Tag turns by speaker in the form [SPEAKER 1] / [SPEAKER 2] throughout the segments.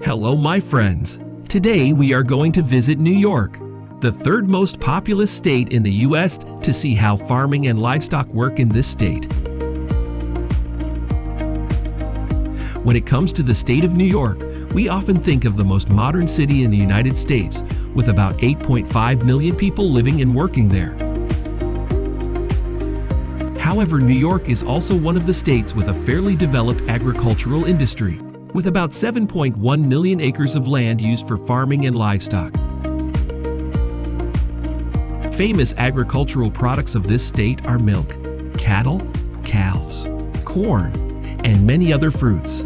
[SPEAKER 1] Hello, my friends. Today we are going to visit New York, the third most populous state in the U.S., to see how farming and livestock work in this state. When it comes to the state of New York, we often think of the most modern city in the United States, with about 8.5 million people living and working there. However, New York is also one of the states with a fairly developed agricultural industry, with about 7.1 million acres of land used for farming and livestock. Famous agricultural products of this state are milk, cattle, calves, corn, and many other fruits.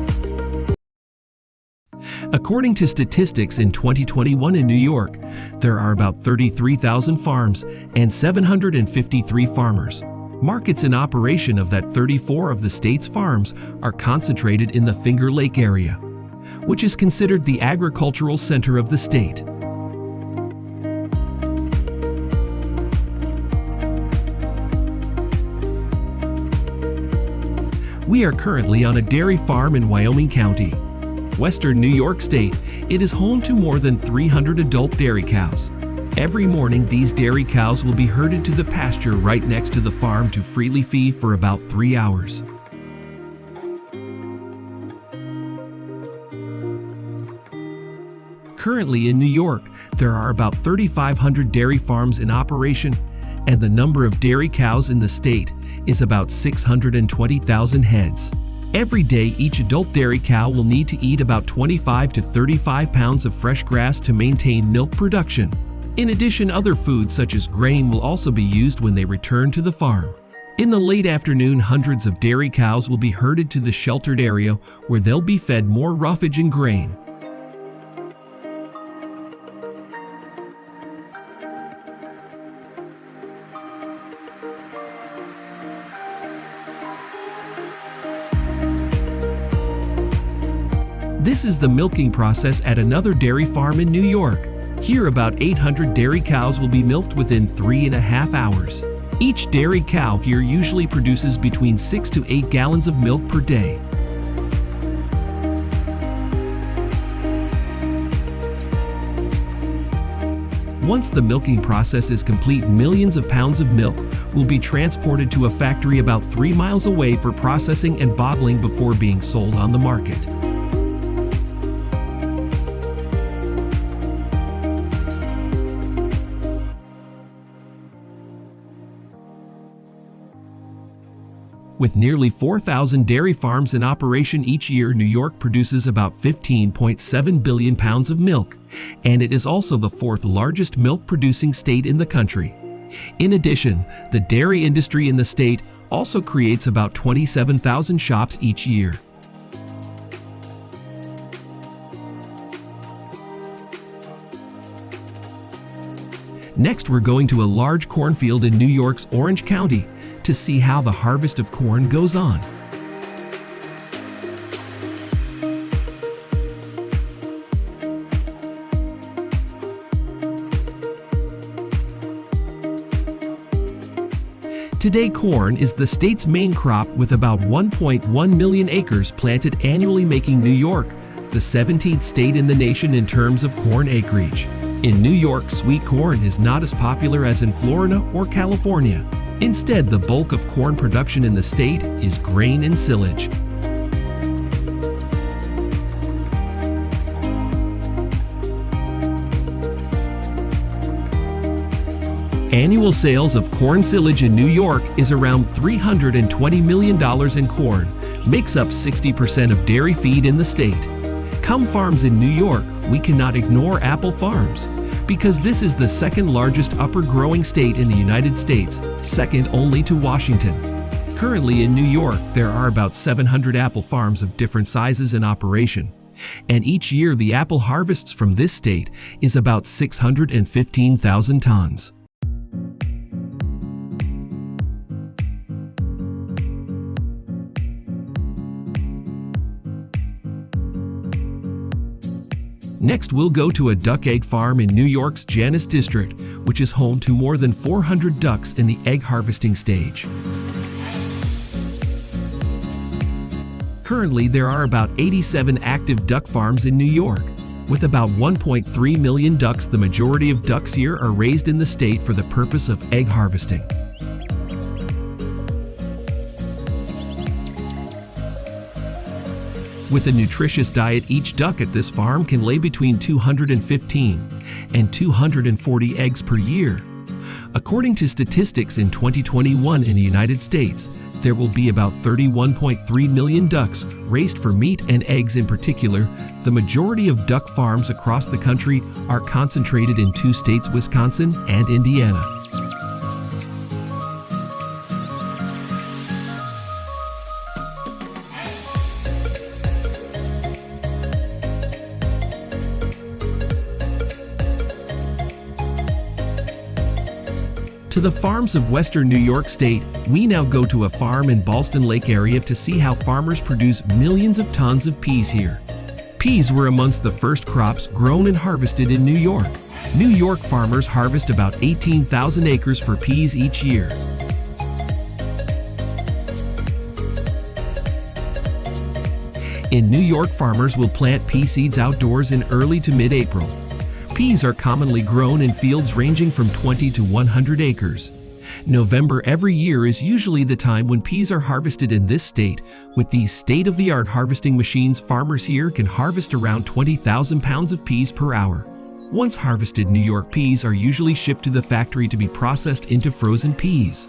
[SPEAKER 1] According to statistics in 2021 in New York, there are about 33,000 farms and 753 farmers. Markets in operation of that 34 of the state's farms are concentrated in the Finger Lake area, which is considered the agricultural center of the state. We are currently on a dairy farm in Wyoming County, Western New York State. It is home to more than 300 adult dairy cows. Every morning, these dairy cows will be herded to the pasture right next to the farm to freely feed for about 3 hours. Currently in New York, there are about 3,500 dairy farms in operation, and the number of dairy cows in the state is about 620,000 heads. Every day, each adult dairy cow will need to eat about 25 to 35 pounds of fresh grass to maintain milk production. In addition, other foods such as grain will also be used when they return to the farm. In the late afternoon, hundreds of dairy cows will be herded to the sheltered area where they'll be fed more roughage and grain. This is the milking process at another dairy farm in New York. Here, about 800 dairy cows will be milked within 3.5 hours. Each dairy cow here usually produces between 6 to 8 gallons of milk per day. Once the milking process is complete, millions of pounds of milk will be transported to a factory about 3 miles away for processing and bottling before being sold on the market. With nearly 4,000 dairy farms in operation each year, New York produces about 15.7 billion pounds of milk, and it is also the fourth largest milk-producing state in the country. In addition, the dairy industry in the state also creates about 27,000 shops each year. Next, we're going to a large cornfield in New York's Orange County to see how the harvest of corn goes on. Today, corn is the state's main crop, with about 1.1 million acres planted annually, making New York the 17th state in the nation in terms of corn acreage. In New York, sweet corn is not as popular as in Florida or California. Instead, the bulk of corn production in the state is grain and silage. Annual sales of corn silage in New York is around $320 million, and corn makes up 60% of dairy feed in the state. Come farms in New York, we cannot ignore apple farms, because this is the second largest upper growing state in the United States, second only to Washington. Currently in New York, there are about 700 apple farms of different sizes in operation, and each year the apple harvests from this state is about 615,000 tons. Next, we'll go to a duck egg farm in New York's Janus district, which is home to more than 400 ducks in the egg harvesting stage. Currently, there are about 87 active duck farms in New York. With about 1.3 million ducks, the majority of ducks here are raised in the state for the purpose of egg harvesting. With a nutritious diet, each duck at this farm can lay between 215 and 240 eggs per year. According to statistics in 2021 in the United States, there will be about 31.3 million ducks raised for meat and eggs in particular. The majority of duck farms across the country are concentrated in two states, Wisconsin and Indiana. To the farms of western New York State, we now go to a farm in Ballston Lake area to see how farmers produce millions of tons of peas here. Peas were amongst the first crops grown and harvested in New York. New York farmers harvest about 18,000 acres for peas each year. In New York, farmers will plant pea seeds outdoors in early to mid-April. Peas are commonly grown in fields ranging from 20 to 100 acres. November every year is usually the time when peas are harvested in this state. With these state-of-the-art harvesting machines, farmers here can harvest around 20,000 pounds of peas per hour. Once harvested, New York peas are usually shipped to the factory to be processed into frozen peas.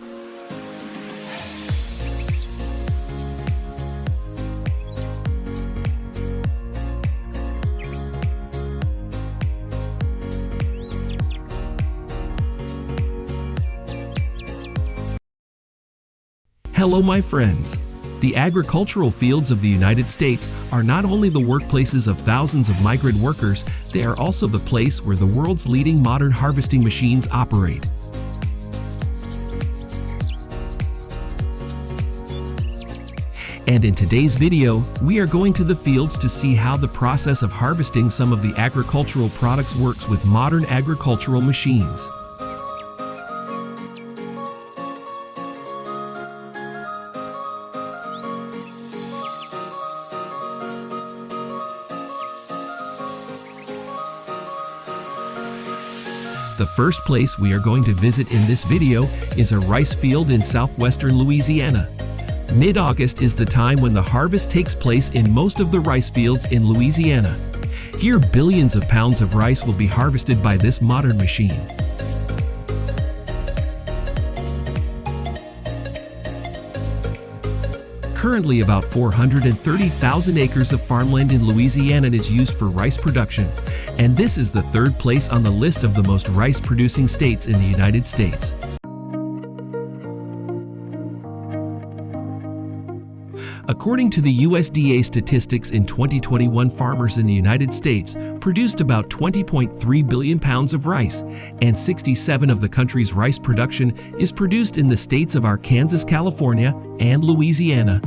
[SPEAKER 1] Hello, my friends. The agricultural fields of the United States are not only the workplaces of thousands of migrant workers, they are also the place where the world's leading modern harvesting machines operate. And in today's video, we are going to the fields to see how the process of harvesting some of the agricultural products works with modern agricultural machines. The first place we are going to visit in this video is a rice field in southwestern Louisiana. Mid-August is the time when the harvest takes place in most of the rice fields in Louisiana. Here, billions of pounds of rice will be harvested by this modern machine. Currently, about 430,000 acres of farmland in Louisiana is used for rice production, and this is the third place on the list of the most rice-producing states in the United States. According to the USDA statistics in 2021, farmers in the United States produced about 20.3 billion pounds of rice, and 67% of the country's rice production is produced in the states of Arkansas, California, and Louisiana.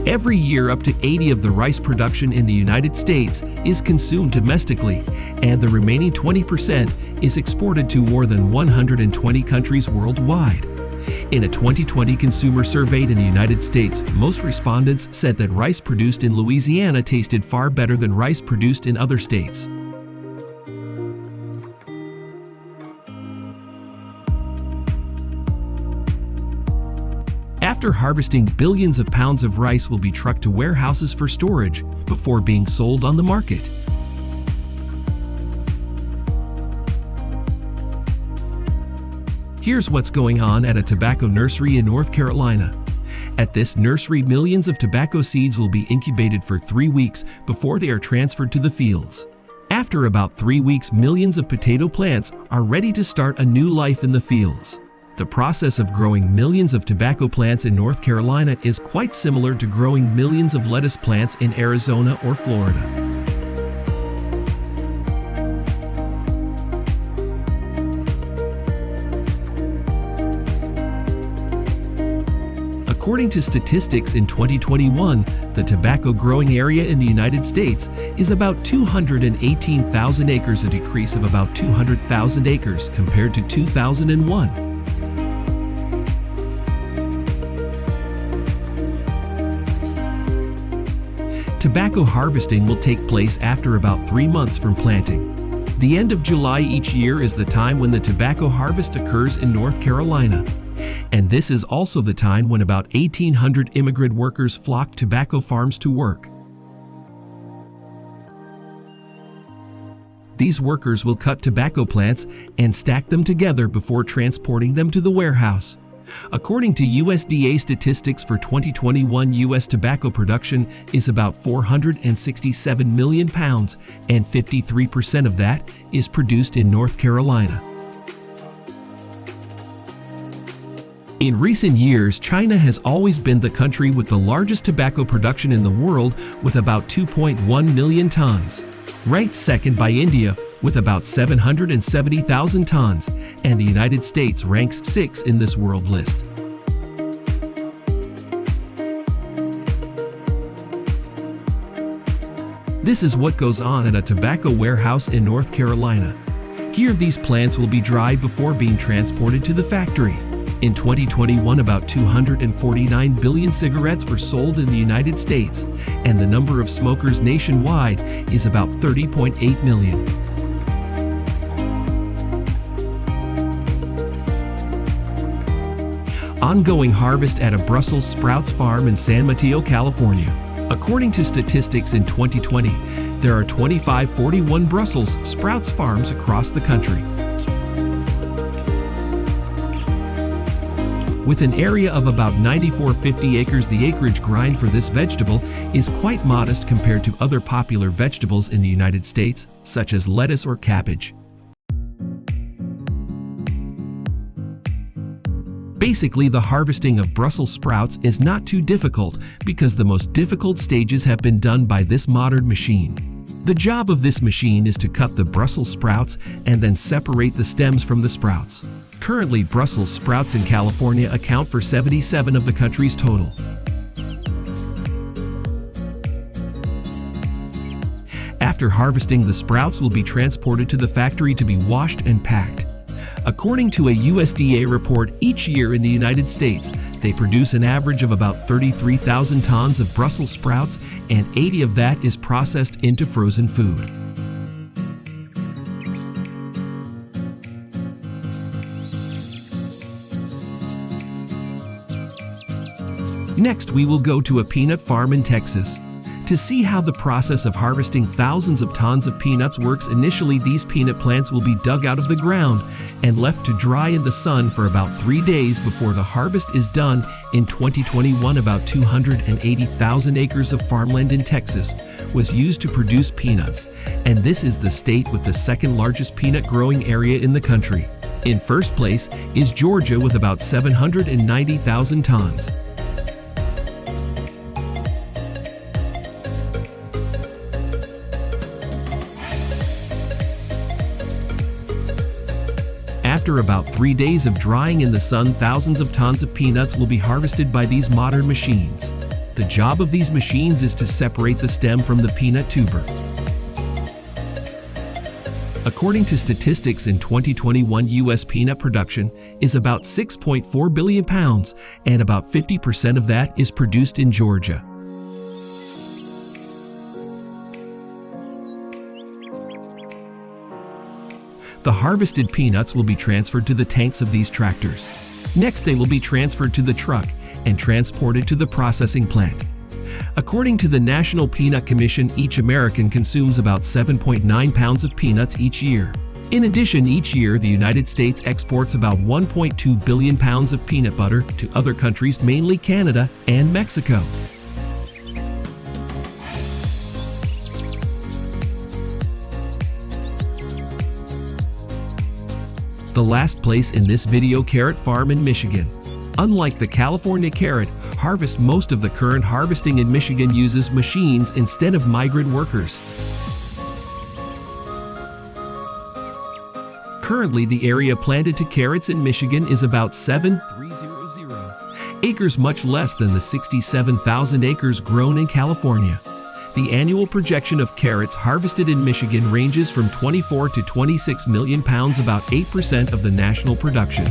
[SPEAKER 1] Every year, up to 80% of the rice production in the United States is consumed domestically, and the remaining 20% is exported to more than 120 countries worldwide. In a 2020 consumer survey in the United States, most respondents said that rice produced in Louisiana tasted far better than rice produced in other states. After harvesting, billions of pounds of rice will be trucked to warehouses for storage before being sold on the market. Here's what's going on at a tobacco nursery in North Carolina. At this nursery, millions of tobacco seeds will be incubated for 3 weeks before they are transferred to the fields. After about 3 weeks, millions of potato plants are ready to start a new life in the fields. The process of growing millions of tobacco plants in North Carolina is quite similar to growing millions of lettuce plants in Arizona or Florida. According to statistics in 2021, the tobacco growing area in the United States is about 218,000 acres, a decrease of about 200,000 acres compared to 2001. Tobacco harvesting will take place after about 3 months from planting. The end of July each year is the time when the tobacco harvest occurs in North Carolina. And this is also the time when about 1,800 immigrant workers flock to tobacco farms to work. These workers will cut tobacco plants and stack them together before transporting them to the warehouse. According to USDA statistics for 2021, U.S. tobacco production is about 467 million pounds, and 53% of that is produced in North Carolina. In recent years, China has always been the country with the largest tobacco production in the world, with about 2.1 million tons. Ranked second by India with about 770,000 tons, and the United States ranks 6th in this world list. This is what goes on at a tobacco warehouse in North Carolina. Here, these plants will be dried before being transported to the factory. In 2021, about 249 billion cigarettes were sold in the United States, and the number of smokers nationwide is about 30.8 million. Ongoing harvest at a Brussels sprouts farm in San Mateo, California. According to statistics in 2020, there are 2541 Brussels sprouts farms across the country. With an area of about 9,450 acres, the acreage grind for this vegetable is quite modest compared to other popular vegetables in the United States, such as lettuce or cabbage. Basically, the harvesting of Brussels sprouts is not too difficult because the most difficult stages have been done by this modern machine. The job of this machine is to cut the Brussels sprouts and then separate the stems from the sprouts. Currently, Brussels sprouts in California account for 77% of the country's total. After harvesting, the sprouts will be transported to the factory to be washed and packed. According to a USDA report, each year in the United States, they produce an average of about 33,000 tons of Brussels sprouts, and 80 of that is processed into frozen food. Next, we will go to a peanut farm in Texas. To see how the process of harvesting thousands of tons of peanuts works, initially these peanut plants will be dug out of the ground and left to dry in the sun for about 3 days before the harvest is done. In 2021, about 280,000 acres of farmland in Texas was used to produce peanuts, and this is the state with the second largest peanut growing area in the country. In first place is Georgia with about 790,000 tons. After about 3 days of drying in the sun, thousands of tons of peanuts will be harvested by these modern machines. The job of these machines is to separate the stem from the peanut tuber. According to statistics in 2021, U.S. peanut production is about 6.4 billion pounds, and about 50% of that is produced in Georgia. The harvested peanuts will be transferred to the tanks of these tractors. Next, they will be transferred to the truck and transported to the processing plant. According to the National Peanut Commission, each American consumes about 7.9 pounds of peanuts each year. In addition, each year the United States exports about 1.2 billion pounds of peanut butter to other countries, mainly Canada and Mexico. The last place in this video, carrot farm in Michigan. Unlike the California carrot harvest, most of the current harvesting in Michigan uses machines instead of migrant workers. Currently, the area planted to carrots in Michigan is about 7,300 acres, much less than the 67,000 acres grown in California. The annual projection of carrots harvested in Michigan ranges from 24 to 26 million pounds, about 8% of the national production.